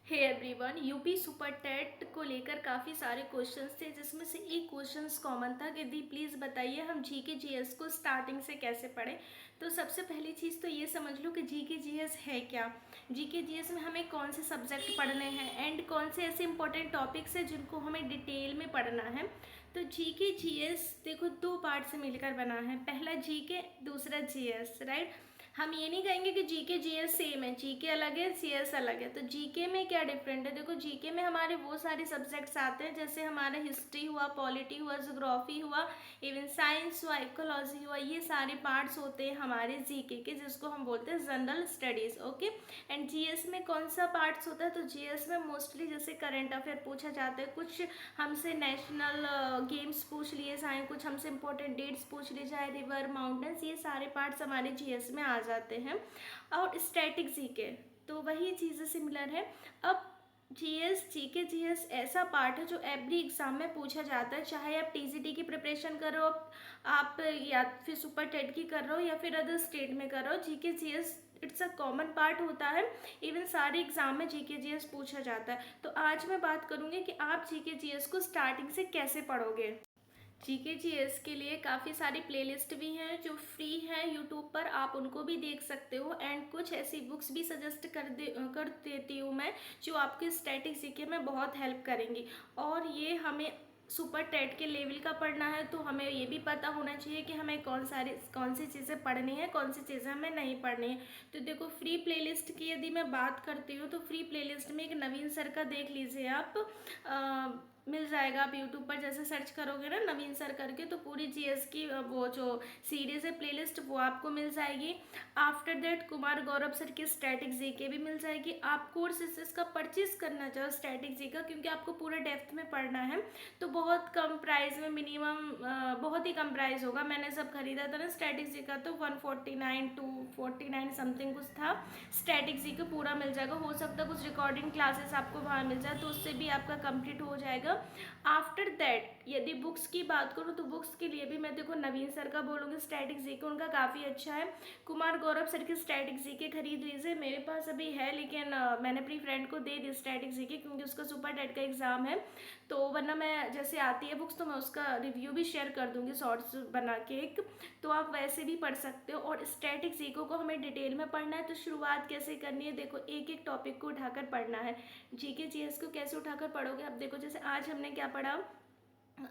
हे everyone, UP super TET को लेकर काफ़ी सारे क्वेश्चंस थे जिसमें से एक क्वेश्चंस कॉमन था कि दी प्लीज़ बताइए हम जीके जीएस को स्टार्टिंग से कैसे पढ़ें। तो सबसे पहली चीज़ तो ये समझ लो कि जीके जीएस है क्या। जीके जीएस में हमें कौन से सब्जेक्ट पढ़ने हैं एंड कौन से ऐसे इंपॉर्टेंट टॉपिक्स हैं जिनको हमें डिटेल में पढ़ना है। तो जीके जीएस देखो दो पार्ट से मिलकर बना है, पहला जीके दूसरा जीएस, राइट। हम ये नहीं कहेंगे कि जीके जीएस सेम है, जीके अलग है सीएस अलग है। तो जीके में क्या डिफरेंट है, देखो जीके में हमारे वो सारे सब्जेक्ट्स आते हैं जैसे हमारा हिस्ट्री हुआ, पॉलिटी हुआ, ज्योग्राफी हुआ, इवन साइंस हुआ, इकोलॉजी हुआ, ये सारे पार्ट्स होते हैं हमारे जीके के जिसको हम बोलते हैं general studies. Okay. And GS में कौन सा पार्ट्स होता है, तो जीएस में मोस्टली जैसे करंट अफेयर पूछा जाता है, कुछ हमसे नेशनल गेम्स पूछ लिए जाए, कुछ हमसे इंपॉर्टेंट डेट्स पूछ ली जाए, रिवर माउंटेन्स, ये सारे पार्ट्स हमारे जीएस में आ जाते हैं। और स्टैटिक जीके तो वही चीज़ें सिमिलर है। अब जीएस जीके जीएस ऐसा पार्ट है जो एवरी एग्जाम में पूछा जाता है, चाहे आप टीजीटी की प्रिपरेशन कर रहे हो, आप या फिर सुपर टेट की कर रहे हो या फिर अदर स्टेट में कर रहे हो, GK GS it's a common part होता है। इवन सारे एग्जाम में जीके जीएस पूछा जाता है। तो आज मैं बात करूंगी कि आप जीके जीएस को स्टार्टिंग से कैसे पढ़ोगे। जीके जीएस के लिए काफ़ी सारी प्लेलिस्ट भी हैं जो फ्री है यूट्यूब पर, आप उनको भी देख सकते हो। एंड कुछ ऐसी बुक्स भी सजेस्ट कर देती हूँ मैं जो आपके स्टैटिक जीके में बहुत हेल्प करेंगी। और ये हमें सुपर टेट के लेवल का पढ़ना है तो हमें ये भी पता होना चाहिए कि हमें कौन सी चीज़ें पढ़नी है, कौन सी चीज़ें हमें नहीं पढ़नी है। तो देखो फ्री प्लेलिस्ट की यदि मैं बात करती हूँ तो फ्री प्लेलिस्ट में एक नवीन सर का देख लीजिए आप, मिल जाएगा। आप यूट्यूब पर जैसे सर्च करोगे ना नवीन सर करके तो पूरी जीएस की वो जो सीरीज है प्लेलिस्ट वो आपको मिल जाएगी। After that Kumar Gaurav sir की स्टैटिक जीके भी मिल जाएगी। आप कोर्स इसका परचेज करना चाहो स्टैटिक जी का, क्योंकि आपको पूरा डेप्थ में पढ़ना है तो बहुत कम प्राइस में, मिनिमम बहुत ही कम प्राइस होगा। मैंने सब खरीदा था ना स्टैटिक जी का तो 149 249 समथिंग कुछ था। स्टैटिक जी का पूरा मिल जाएगा, हो सकता है कुछ रिकॉर्डिंग क्लासेस आपको वहाँ मिल जाए तो उससे भी आपका कंप्लीट हो जाएगा। आफ्टर दैट यदि बुक्स की बात करूँ तो बुक्स के लिए भी मैं देखो नवीन सर का बोलूँगी स्टैटिक जीके उनका काफ़ी अच्छा है। कुमार गौरव सर की स्टैटिक जीके खरीद लीजिए, मेरे पास अभी है लेकिन मैंने अपनी फ्रेंड को दे दी स्टैटिक जीके क्योंकि उसका सुपर टेट का एग्जाम है। तो वरना मैं जैसे आती है बुक्स तो मैं उसका रिव्यू भी शेयर कर दूंगी शॉर्ट्स बना के एक, तो आप वैसे भी पढ़ सकते हो। और स्टैटिक जीको को हमें डिटेल में पढ़ना है तो शुरुआत कैसे करनी है, देखो एक एक टॉपिक को उठाकर पढ़ना है। जीके जीएस को कैसे उठाकर पढ़ोगे, अब देखो जैसे आज हमने क्या पढ़ा,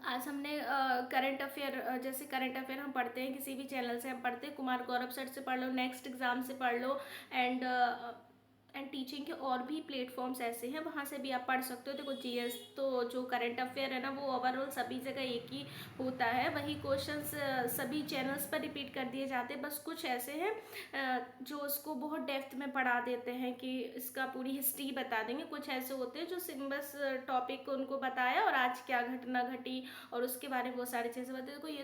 आज हमने करंट अफेयर, जैसे करंट अफेयर हम पढ़ते हैं किसी भी चैनल से हम पढ़ते हैं, कुमार गौरव सर से पढ़ लो, नेक्स्ट एग्जाम से पढ़ लो, एंड टीचिंग के और भी प्लेटफॉर्म्स ऐसे हैं वहाँ से भी आप पढ़ सकते हो। देखो जीएस तो जो करंट अफेयर है ना वो ओवरऑल सभी जगह एक ही होता है, वही क्वेश्चंस सभी चैनल्स पर रिपीट कर दिए जाते हैं। बस कुछ ऐसे हैं जो उसको बहुत डेप्थ में पढ़ा देते हैं कि इसका पूरी हिस्ट्री बता देंगे, कुछ ऐसे होते हैं जो बस टॉपिक को उनको बताया और आज क्या घटना घटी और उसके बारे में वो सारी चीज़ें बताते। देखो ये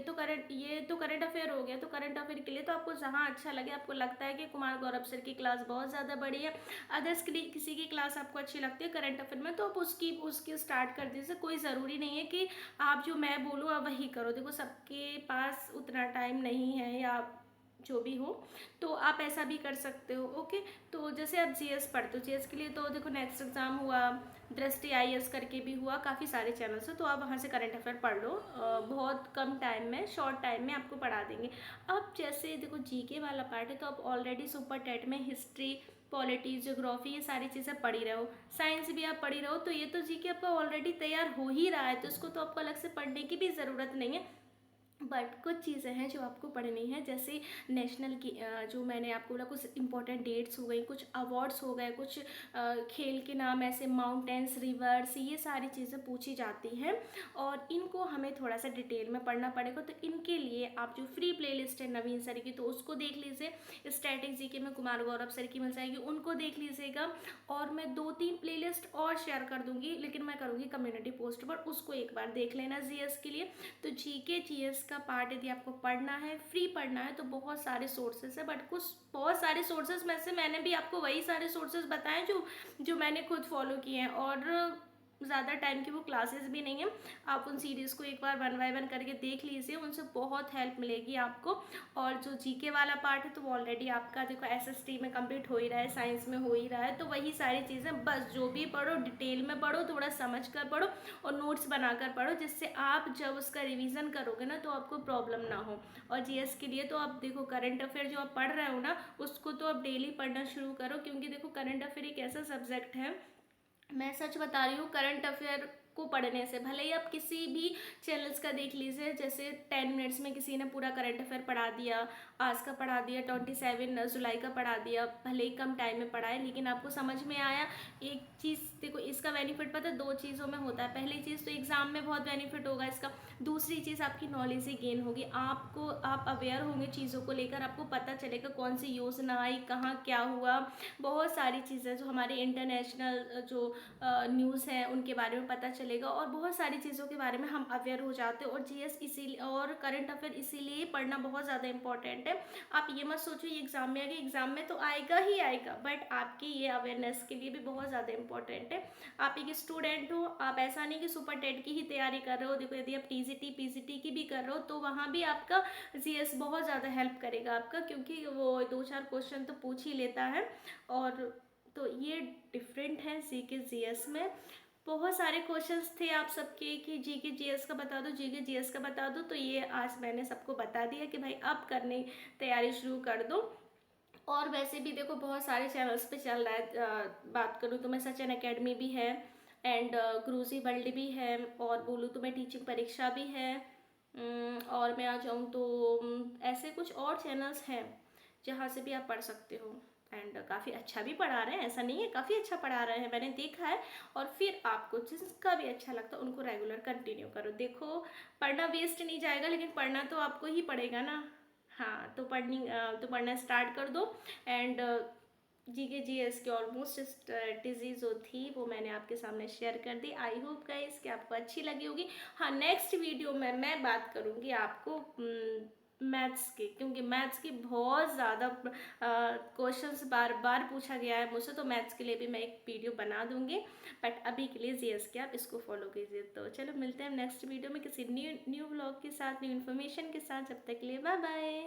तो करंट अफेयर हो गया। तो करंट अफेयर के लिए तो आपको जहाँ अच्छा लगे, आपको लगता है कि कुमार गौरव सर की क्लास बहुत ज़्यादा बड़ी है, अदर्स किसी की क्लास आपको अच्छी लगती है करंट अफेयर में, तो आप उसकी स्टार्ट कर दीजिए। कोई ज़रूरी नहीं है कि आप जो मैं बोलूँ आप वही करो, देखो सबके पास उतना टाइम नहीं है या जो भी हो, तो आप ऐसा भी कर सकते हो। ओके। तो जैसे आप जीएस पढ़ते हो, जीएस के लिए तो देखो नेक्स्ट एग्जाम हुआ, दृष्टि आईएएस करके भी हुआ, काफ़ी सारे चैनल्स है तो आप वहाँ से करंट अफेयर पढ़ लो, बहुत कम टाइम में, शॉर्ट टाइम में आपको पढ़ा देंगे। अब जैसे देखो जीके वाला पार्ट है तो आप ऑलरेडी सुपर टेट में हिस्ट्री, पॉलिटी, ज्योग्राफी ये सारी चीज़ें पढ़ी रहो, साइंस भी आप पढ़ी रहो, तो ये तो जीके आपका ऑलरेडी तैयार हो ही रहा है तो इसको तो आपको अलग से पढ़ने की भी ज़रूरत नहीं है। बट कुछ चीज़ें हैं जो आपको पढ़नी है, जैसे नेशनल की जो मैंने आपको बोला कुछ इंपॉर्टेंट डेट्स हो गई, कुछ अवार्ड्स हो गए, कुछ खेल के नाम ऐसे माउंटेन्स, रिवर्स, ये सारी चीज़ें पूछी जाती हैं और इनको हमें थोड़ा सा डिटेल में पढ़ना पड़ेगा। तो इनके लिए आप जो फ्री प्लेलिस्ट है नवीन सर की तो उसको देख लीजिए, स्टैटिक जीके में कुमार गौरव सर की मिल जाएगी, उनको देख लीजिएगा। और मैं 2-3 प्लेलिस्ट और शेयर कर दूंगी लेकिन मैं करूँगी कम्युनिटी पोस्ट पर, उसको एक बार देख लेना जीएस के लिए। तो जीके जीएस का पार्ट यदि आपको पढ़ना है, फ्री पढ़ना है तो बहुत सारे सोर्सेस है, बट कुछ बहुत सारे सोर्सेस में से मैंने भी आपको वही सारे सोर्सेस बताए जो मैंने खुद फॉलो किए हैं। और ज़्यादा टाइम की वो क्लासेस भी नहीं है। आप उन सीरीज़ को एक बार 1 बाय 1 करके देख लीजिए, उनसे बहुत हेल्प मिलेगी आपको। और जो जीके वाला पार्ट है तो वो ऑलरेडी आपका देखो एसएसटी में कंप्लीट हो ही रहा है, साइंस में हो ही रहा है, तो वही सारी चीज़ें बस जो भी पढ़ो डिटेल में पढ़ो, थोड़ा समझ कर पढ़ो और नोट्स बनाकर पढ़ो, जिससे आप जब उसका रिवीजन करोगे ना तो आपको प्रॉब्लम ना हो। और जीएस के लिए तो आप देखो करंट अफेयर जो आप पढ़ रहे हो ना उसको तो आप डेली पढ़ना शुरू करो, क्योंकि देखो करंट अफेयर एक ऐसा सब्जेक्ट है, मैं सच बता रही हूँ, करंट अफेयर को पढ़ने से भले ही आप किसी भी चैनल्स का देख लीजिए, जैसे 10 मिनट्स में किसी ने पूरा करंट अफेयर पढ़ा दिया, आज का पढ़ा दिया, 27 जुलाई का पढ़ा दिया, भले ही कम टाइम में पढ़ाए लेकिन आपको समझ में आया। एक चीज़ देखो इसका बेनिफिट पता है दो चीज़ों में होता है। पहली चीज़ तो एग्जाम में बहुत बेनिफिट होगा इसका, दूसरी चीज़ आपकी नॉलेज ही गेन होगी, आपको आप अवेयर होंगे चीज़ों को लेकर, आपको पता चलेगा कौन सी योजना आई, कहाँ क्या हुआ, बहुत सारी चीज़ें जो हमारे इंटरनेशनल जो न्यूज़ है उनके बारे में पता चलेगा, और बहुत सारी चीज़ों के बारे में हम अवेयर हो जाते हैं। और जीएस इसीलिए और करंट अफेयर इसीलिए पढ़ना बहुत ज़्यादा इंपॉर्टेंट है। आप ये मत सोचो ये एग्जाम में आएगा, एग्जाम में तो आएगा ही आएगा, बट आपकी ये अवेयरनेस के लिए भी बहुत ज़्यादा इंपॉर्टेंट है। आप एक स्टूडेंट हो, आप ऐसा नहीं कि सुपर टेट की ही तैयारी कर रहे हो, देखो यदि आप टीजीटी पीजीटी की भी कर रहे हो तो वहाँ भी आपका जीएस बहुत ज़्यादा हेल्प करेगा आपका, क्योंकि वो 2-4 क्वेश्चन तो पूछ ही लेता है। और तो ये डिफरेंट है जी के जीएस में। बहुत सारे क्वेश्चंस थे आप सबके कि जी के जीएस का बता दो, जी के जीएस का बता दो, तो ये आज मैंने सबको बता दिया कि भाई अब करने तैयारी शुरू कर दो। और वैसे भी देखो बहुत सारे चैनल्स पे चल रहा है, बात करूँ तो मैं सचिन एकेडमी भी है, एंड क्रूजी वर्ल्ड भी है, और बोलूँ तो मैं टीचिंग परीक्षा भी है, और मैं आ जाऊँ तो ऐसे कुछ और चैनल्स हैं जहाँ से भी आप पढ़ सकते हो। एंड काफ़ी अच्छा भी पढ़ा रहे हैं, ऐसा नहीं है, काफ़ी अच्छा पढ़ा रहे हैं, मैंने देखा है। और फिर आपको जिसका भी अच्छा लगता है उनको रेगुलर कंटिन्यू करो। देखो पढ़ना वेस्ट नहीं जाएगा, लेकिन पढ़ना तो आपको ही पड़ेगा ना। हाँ तो पढ़ना स्टार्ट कर दो। एंड जीके जीएस की ऑलमोस्ट स्ट्रेटजी जो थी वो मैंने आपके सामने शेयर कर दी। आई होप गाइस कि आपको अच्छी लगी होगी। हाँ नेक्स्ट वीडियो में मैं बात करूँगी आपको मैथ्स की, क्योंकि मैथ्स की बहुत ज़्यादा क्वेश्चंस बार बार पूछा गया है मुझसे, तो मैथ्स के लिए भी मैं एक वीडियो बना दूंगी। बट अभी के लिए जीएस के आप इसको फॉलो कीजिए। तो चलो मिलते हैं नेक्स्ट वीडियो में किसी न्यू व्लॉग के साथ, न्यू इन्फॉर्मेशन के साथ। जब तक के लिए बाय बाय।